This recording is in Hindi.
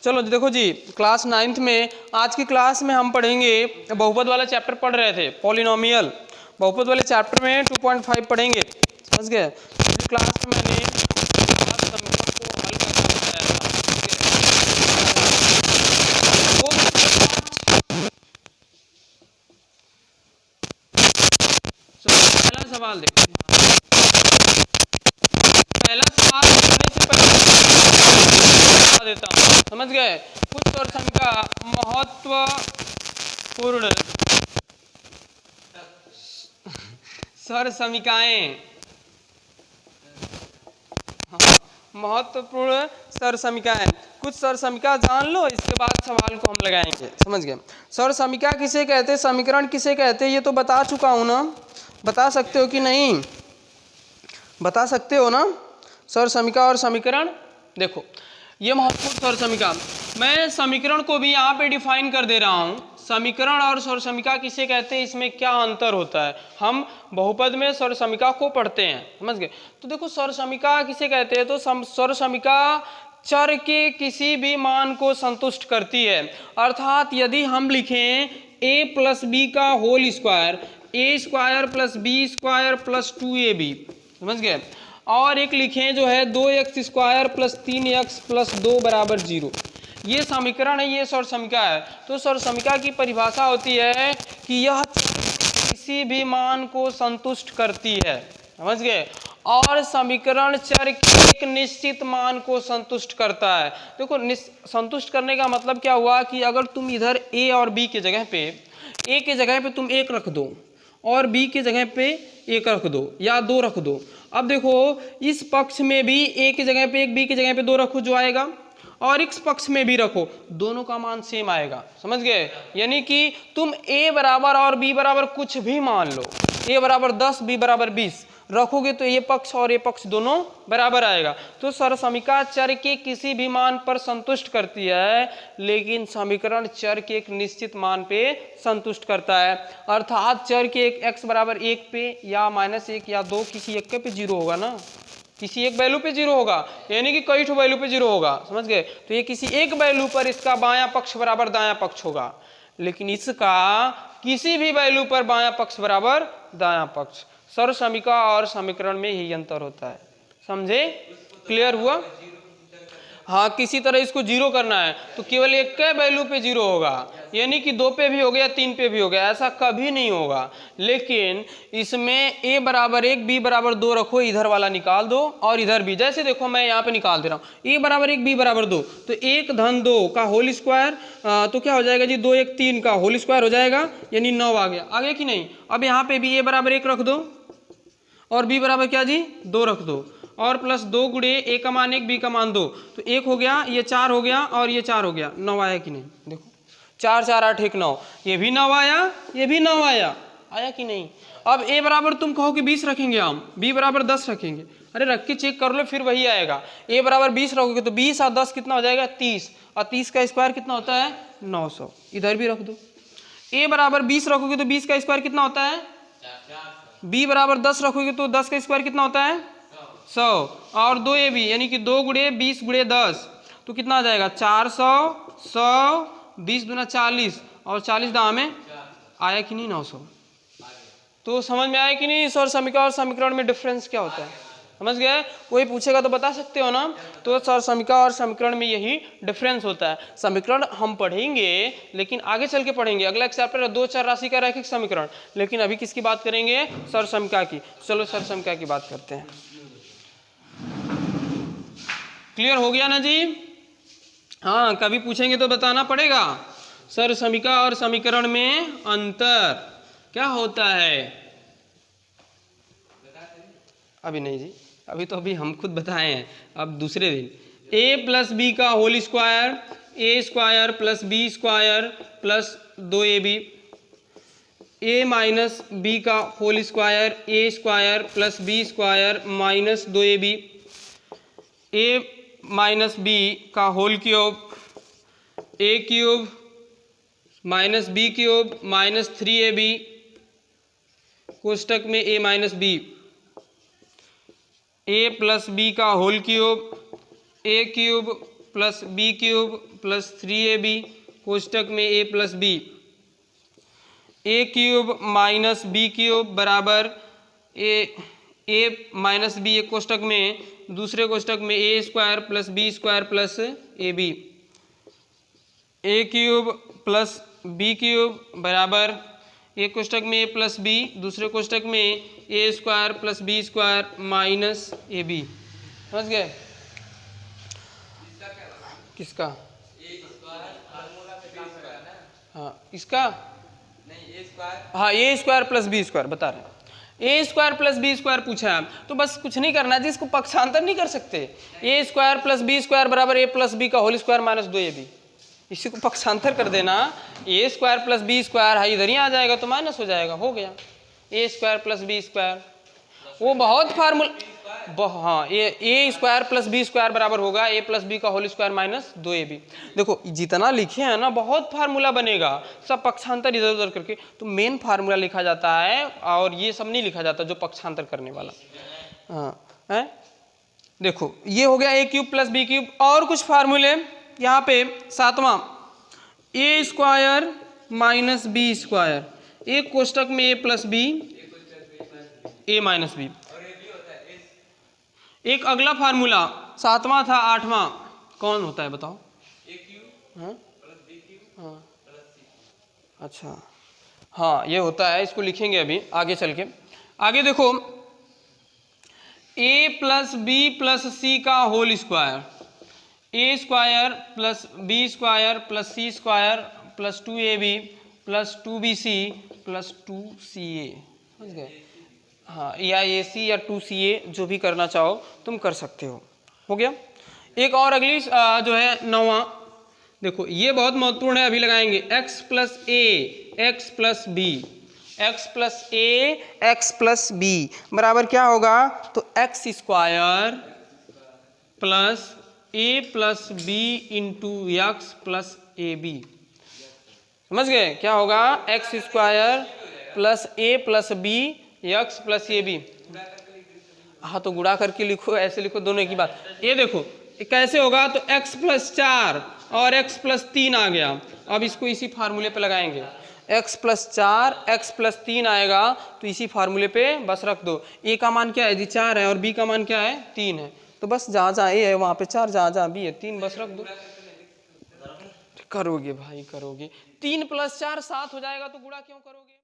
चलो देखो जी, क्लास 9th में आज की क्लास में हम पढ़ेंगे, बहुपद वाला चैप्टर पढ़ रहे थे, पॉलिनोमियल बहुपद वाले चैप्टर में 2.5 पढ़ेंगे, समझ गए। इस क्लास में मैंने समीकरण को हल करना बताया था। पहला सवाल देखो, पहला सवाल करने से पहले बता देता हूँ, समझ गए। कुछ और समीकरण महत्वपूर्ण सर समीकाएं, महत्वपूर्ण सर समीकाएं, कुछ सर समीका जान लो, इसके बाद सवाल को हम लगाएंगे, समझ गए। सर समीका किसे कहते हैं, समीकरण किसे कहते हैं, ये तो बता चुका हूं ना, बता सकते हो कि नहीं, बता सकते हो ना। सर समीका और समीकरण देखो, ये महत्वपूर्ण सर समीका, मैं समीकरण को भी यहाँ पे डिफाइन कर दे रहा हूँ। समीकरण और सर समीका किसे कहते हैं, इसमें क्या अंतर होता है, हम बहुपद में सर समीका को पढ़ते हैं, समझ गए। तो देखो सर समीका किसे कहते हैं, तो सर समीका चर के किसी भी मान को संतुष्ट करती है। अर्थात यदि हम लिखें a प्लस बी का whole square, A square plus B square plus 2ab, समझ गए, और एक लिखें जो है 2x square plus 3x plus 2 बराबर 0, ये समीकरण है, ये सर समीका है। तो सर समीका की परिभाषा होती है कि यह किसी भी मान को संतुष्ट करती है, समझ गए, और समीकरण चर के एक निश्चित मान को संतुष्ट करता है। देखो संतुष्ट करने का मतलब क्या हुआ कि अगर तुम इधर a और b के जगह पे, a के जगह पे तुम 1 रख दो और b के जगह पे 1 रख दो या 2 रख दो। अब देखो इस पक्ष में भी a की जगह पे 1, b की जगह पे 2 रखो जो आएगा, और इस पक्ष में भी रखो, दोनों का मान सेम आएगा, समझ गए। यानी कि तुम a बराबर और b बराबर कुछ भी मान लो, a बराबर 10 b बराबर 20 रखोगे तो ये पक्ष और ये पक्ष दोनों बराबर आएगा। तो सर समीका चर के किसी भी मान पर संतुष्ट करती है, लेकिन समीकरण चर के एक निश्चित मान पे संतुष्ट करता है। अर्थात चर के एक x बराबर 1 पे या -1 या 2 किसी एक पे 0 होगा ना, किसी एक वैल्यू पे 0 होगा, यानी कि कई ठो वैल्यू पे 0 होगा, समझ गए। तो ये किसी एक वैल्यू पर इसका बायां पक्ष बराबर दायां पक्ष होगा, लेकिन इसका किसी भी वैल्यू पर बायां पक्ष बराबर दायां पक्ष। सर समीका और समीकरण में यही अंतर होता है, समझे, क्लियर हुआ। हाँ, किसी तरह इसको 0 करना है तो केवल एक के वैल्यू पे 0 होगा, यानी कि 2 पे भी हो गया 3 पे भी हो गया, ऐसा कभी नहीं होगा। लेकिन इसमें a बराबर 1 b बराबर 2 रखो, इधर वाला निकाल दो और इधर भी, जैसे देखो मैं यहाँ पे निकाल दे रहा हूँ, a बराबर 1 b बराबर 2, तो 1 धन 2 का होल स्क्वायर, तो क्या हो जाएगा जी, 2 1 3 का होल स्क्वायर हो जाएगा, यानी 9 आ गया, आगे कि नहीं। अब यहाँ पे भी a बराबर 1 रख दो और b बराबर क्या जी 2 रख दो, और प्लस 2 गुणे a का मान 1 b का मान 2, तो 1 हो गया, ये 4 हो गया और ये 4 हो गया, 9 आया कि नहीं। देखो 4 4 8 1 9, ये भी 9 आया, ये भी 9 आया, आया कि नहीं। अब a बराबर तुम कहो कि 20 रखेंगे हम, b बराबर 10 रखेंगे, अरे रख के चेक कर लो फिर वही आएगा। a बराबर 20 रखोगे तो 20 और 10 कितना हो जाएगा 30, और 30 का स्क्वायर कितना होता है 900, इधर भी रख दो। a बराबर 20 रखोगे तो 20 का स्क्वायर कितना होता है, b बराबर 10 रखोगे तो 10 का स्क्वायर कितना होता है 100, और 2ab यानी कि 2 गुणे 20 गुणे 10, तो कितना आ जाएगा 400, 100, 20 दूना 40 और 40 दाम में आया कि नहीं 900। तो समझ में आया कि नहीं सर समीकरण और समीकरण में डिफरेंस क्या होता है, समझ गए। कोई पूछेगा तो बता सकते हो ना। तो सर समीकरण और समीकरण में यही डिफरेंस होता है। समीकरण हम पढ़ेंगे लेकिन आगे चल के पढ़ेंगे, अगला चैप्टर है 2 चर राशि का रैखिक समीकरण, लेकिन अभी किसकी बात करेंगे, सर समीका की। चलो सर समीका की बात करते हैं। क्लियर हो गया ना जी। हाँ, कभी पूछेंगे तो बताना पड़ेगा। सर समीका और समीकरण में अंतर क्या होता है, अभी नहीं जी, अभी हम खुद बताए हैं, अब दूसरे दिन। a प्लस बी का whole square, A square plus B square plus 2ab, a minus B का whole square, A square plus B square minus 2ab, a minus B का whole cube, a cube minus B cube minus 3ab कोष्टक में a minus B, a plus B का whole cube, a cube plus B cube plus 3ab कोष्टक में a plus B, a cube minus B cube बराबर a माइनस बी एक कोष्टक में, दूसरे कोष्टक में a square plus B square plus ab, a cube plus B cube बराबर एक कोष्टक में a प्लस बी, दूसरे कोष्टक में a square plus B square minus ab। समझ गए? किसका? हाँ इसका हाँ A square plus B square बता रहे हैं। A square plus B square पूछा है तो बस कुछ नहीं करना है, जिसको पक्षांतर नहीं कर सकते। ए स्क्वायर प्लस बी स्क्वायर बराबर ए प्लस बी का होल स्क्वायर माइनस 2ab, इसी को पक्षांतर कर देना। ए स्क्वायर प्लस बी स्क्वायर है इधर ही आ जाएगा तो माइनस हो जाएगा, हो गया ए स्क्वायर प्लस बी स्क्वायर। वो बहुत फार्मूला हाँ A square plus B square बराबर होगा ए प्लस बी का होल स्क्वायर माइनस 2ab। देखो जितना लिखे हैं ना बहुत फार्मूला बनेगा, सब पक्षांतर इधर उधर करके, तो मेन फार्मूला लिखा जाता है और ये सब नहीं लिखा जाता जो पक्षांतर करने वाला। हाँ है देखो ये हो गया ए क्यूब प्लस बी क्यूब। और कुछ फार्मूले यहाँ पे, सातवां ए स्क्वायर माइनस बी स्क्वायर, एक कोष्टक में ए प्लस बी ए माइनस बी। एक अगला फार्मूला सातवां था, आठवां कौन होता है बताओ? हाँ? हाँ अच्छा हाँ ये होता है, इसको लिखेंगे अभी आगे चल के। आगे देखो a plus B plus C का whole square, A square plus B square plus C square plus 2ab plus 2bc plus 2ca। समझ गए? हाँ या AC या 2CA जो भी करना चाहो तुम कर सकते हो गया। एक और अगली जो है नौवां, देखो ये बहुत महत्वपूर्ण है, अभी लगाएंगे x plus A X plus B, X plus A X plus B बराबर क्या होगा? तो X square plus A plus B into X plus A B. समझ गए क्या होगा? X square plus A plus B X plus A B. हाँ तो गुणा करके लिखो, ऐसे लिखो, दोनों की बात। ये देखो कैसे होगा? तो x प्लस 4 और x प्लस 3 आ गया। अब इसको इसी फार्मूले पे लगाएंगे, x प्लस 4 x प्लस 3 आएगा तो इसी फार्मूले पे बस रख दो। a का मान क्या है जी? 4 है और b का मान क्या है? 3 है, तो बस जहाँ जहाँ a है वहाँ पे 4, जहाँ जहाँ b है 3, बस रख दो। करोगे भाई करोगे, 3 प्लस 4 7 हो जाएगा तो गुणा क्यों करोगे?